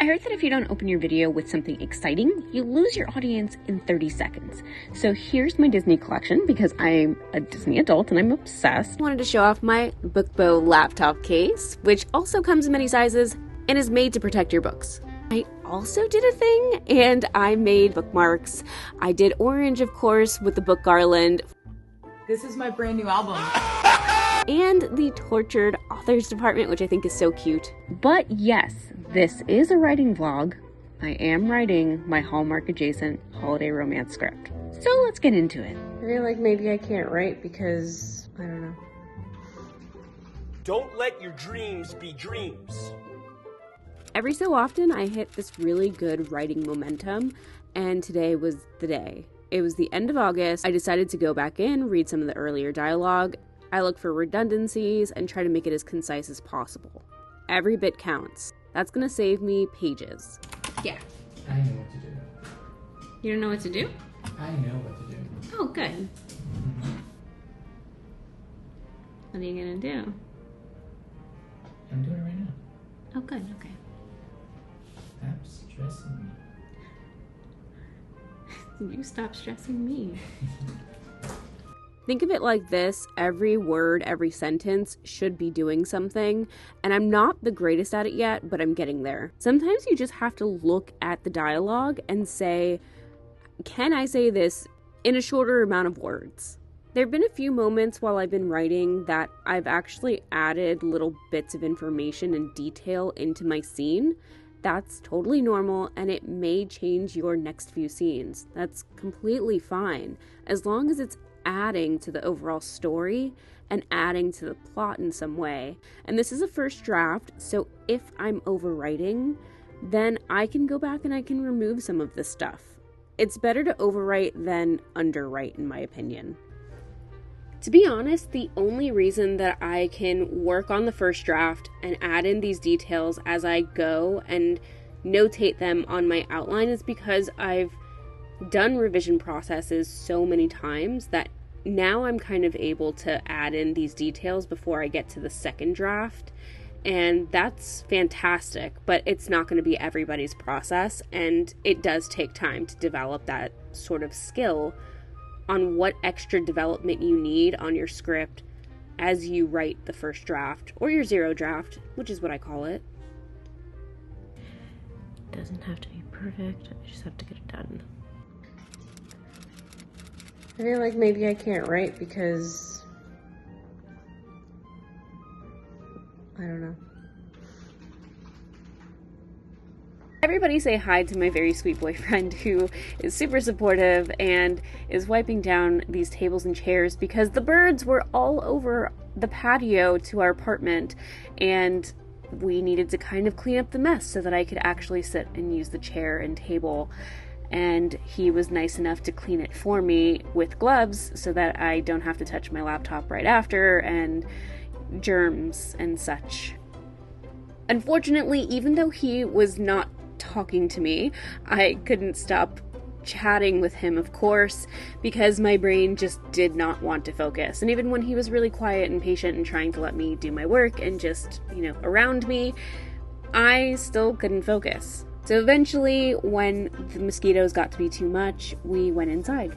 I heard that if you don't open your video with something exciting, you lose your audience in 30 seconds. So here's my Disney collection because I'm a Disney adult and I'm obsessed. I wanted to show off my BookBow laptop case, which also comes in many sizes and is made to protect your books. I also did a thing and I made bookmarks. I did orange, of course, with the book garland. This is my brand new album. And the tortured authors department, which I think is so cute. But yes, this is a writing vlog. I am writing my Hallmark adjacent holiday romance script. So let's get into it. I feel like maybe I can't write because, I don't know. Don't let your dreams be dreams. Every so often I hit this really good writing momentum, and today was the day. It was the end of August. I decided to go back in, read some of the earlier dialogue. I look for redundancies and try to make it as concise as possible. Every bit counts. That's gonna save me pages. Yeah. I know what to do. You don't know what to do? I know what to do. Oh, good. What are you gonna do? I'm doing it right now. Oh, good, okay. Stop stressing me. You stop stressing me. Think of it like this: every word, every sentence should be doing something, and I'm not the greatest at it yet, but I'm getting there. Sometimes you just have to look at the dialogue and say, can I say this in a shorter amount of words? There have been a few moments while I've been writing that I've actually added little bits of information and detail into my scene. That's totally normal, and it may change your next few scenes. That's completely fine, as long as it's adding to the overall story and adding to the plot in some way. And this is a first draft, so if I'm overwriting, then I can go back and I can remove some of this stuff. It's better to overwrite than underwrite, in my opinion. To be honest, the only reason that I can work on the first draft and add in these details as I go and notate them on my outline is because I've done revision processes so many times that now I'm kind of able to add in these details before I get to the second draft, and that's fantastic, but it's not going to be everybody's process, and it does take time to develop that sort of skill on what extra development you need on your script as you write the first draft, or your zero draft, which is what I call it. It doesn't have to be perfect, I just have to get it done. I feel like maybe I can't write because, I don't know. Everybody say hi to my very sweet boyfriend who is super supportive and is wiping down these tables and chairs because the birds were all over the patio to our apartment and we needed to kind of clean up the mess so that I could actually sit and use the chair and table. And he was nice enough to clean it for me with gloves so that I don't have to touch my laptop right after and germs and such. Unfortunately, even though he was not talking to me, I couldn't stop chatting with him, of course, because my brain just did not want to focus. And even when he was really quiet and patient and trying to let me do my work and just, around me, I still couldn't focus. So eventually, when the mosquitoes got to be too much, we went inside.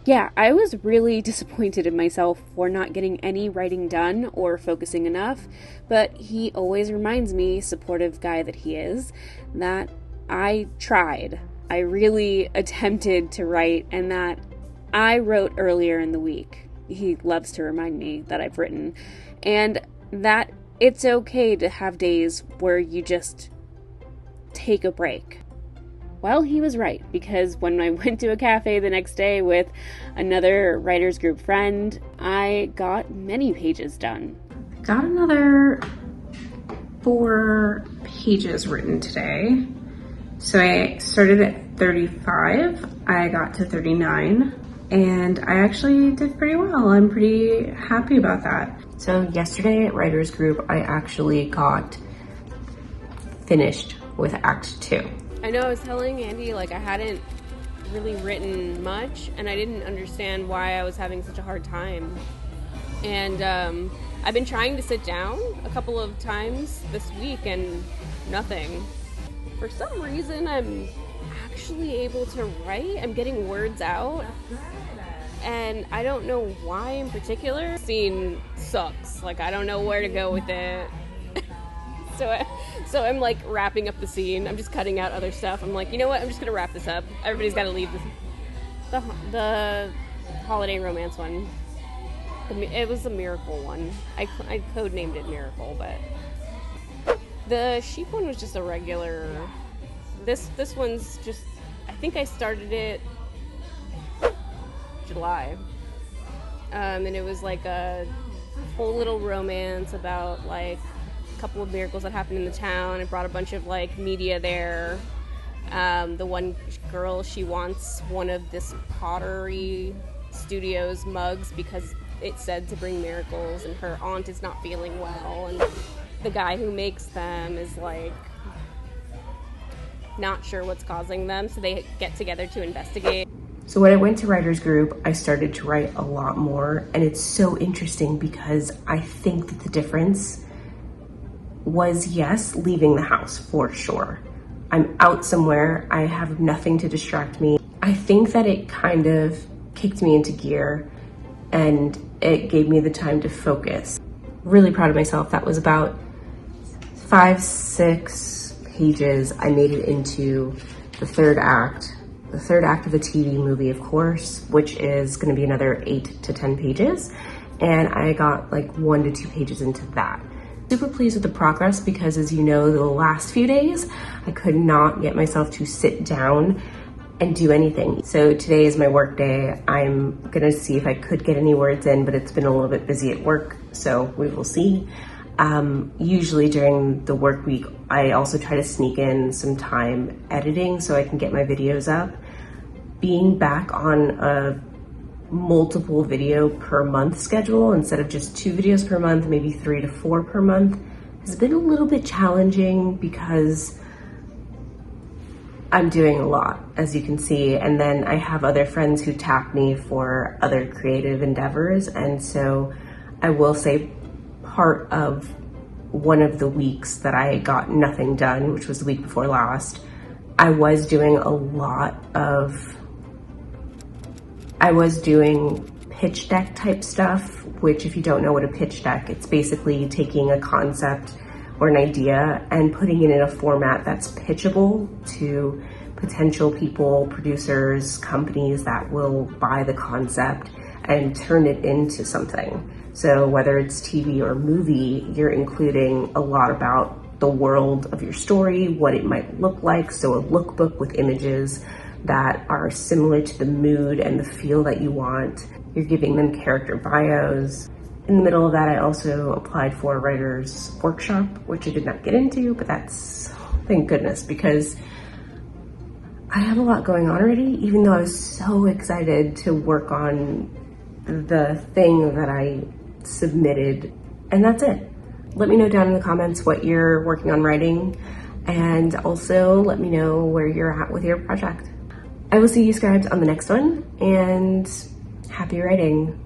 Yeah, I was really disappointed in myself for not getting any writing done or focusing enough, but he always reminds me, supportive guy that he is, that I tried. I really attempted to write, and that I wrote earlier in the week. He loves to remind me that I've written, and that it's okay to have days where you just take a break. Well, he was right, because when I went to a cafe the next day with another writers group friend, I got many pages done. Got another 4 pages written today. So I started at 35, I got to 39, and I actually did pretty well. I'm pretty happy about that. So yesterday at writers group, I actually got finished with Act 2. I know I was telling Andy, I hadn't really written much, and I didn't understand why I was having such a hard time. And I've been trying to sit down a couple of times this week, and nothing. for some reason I'm actually able to write. I'm getting words out. And I don't know why in particular. The scene sucks. Like, I don't know where to go with it. So I'm like wrapping up the scene. I'm just cutting out other stuff. I'm like, you know what? I'm just gonna wrap this up. Everybody's got to leave the holiday romance one. It was a miracle one. I codenamed it Miracle, but the sheep one was just a regular. This one's just. I think I started it July, and it was like a whole little romance about like a couple of miracles that happened in the town. It brought a bunch of like media there. The one girl, she wants one of this pottery studio's mugs because it said to bring miracles, and her aunt is not feeling well, and the guy who makes them is like not sure what's causing them, so they get together to investigate. So when I went to writer's group, I started to write a lot more, and it's so interesting because I think that the difference was, yes, leaving the house for sure. I'm out somewhere, I have nothing to distract me. I think that it kind of kicked me into gear and it gave me the time to focus. Really proud of myself. That was about 5-6 pages. I made it into the third act of the TV movie, of course, which is going to be another 8 to 10 pages. And I got like 1 to 2 pages into that. Super pleased with the progress because, as you know, the last few days, I could not get myself to sit down and do anything. So today is my work day. I'm gonna see if I could get any words in, but it's been a little bit busy at work, so we will see. Usually during the work week, I also try to sneak in some time editing so I can get my videos up. Being back on a multiple video per month schedule instead of just 2 videos per month, maybe 3 to 4 per month, has been a little bit challenging because I'm doing a lot, as you can see, and then I have other friends who tap me for other creative endeavors, and so I will say part of one of the weeks that I got nothing done, which was the week before last, I was doing pitch deck type stuff, which, if you don't know what a pitch deck, it's basically taking a concept or an idea and putting it in a format that's pitchable to potential people, producers, companies that will buy the concept and turn it into something. So whether it's TV or movie, you're including a lot about the world of your story, what it might look like. So a lookbook with images that are similar to the mood and the feel that you want. You're giving them character bios. In the middle of that, I also applied for a writer's workshop, which I did not get into, but that's, thank goodness, because I have a lot going on already, even though I was so excited to work on the thing that I submitted, and that's it. Let me know down in the comments what you're working on writing, and also let me know where you're at with your project. I will see you scribes on the next one, and happy writing.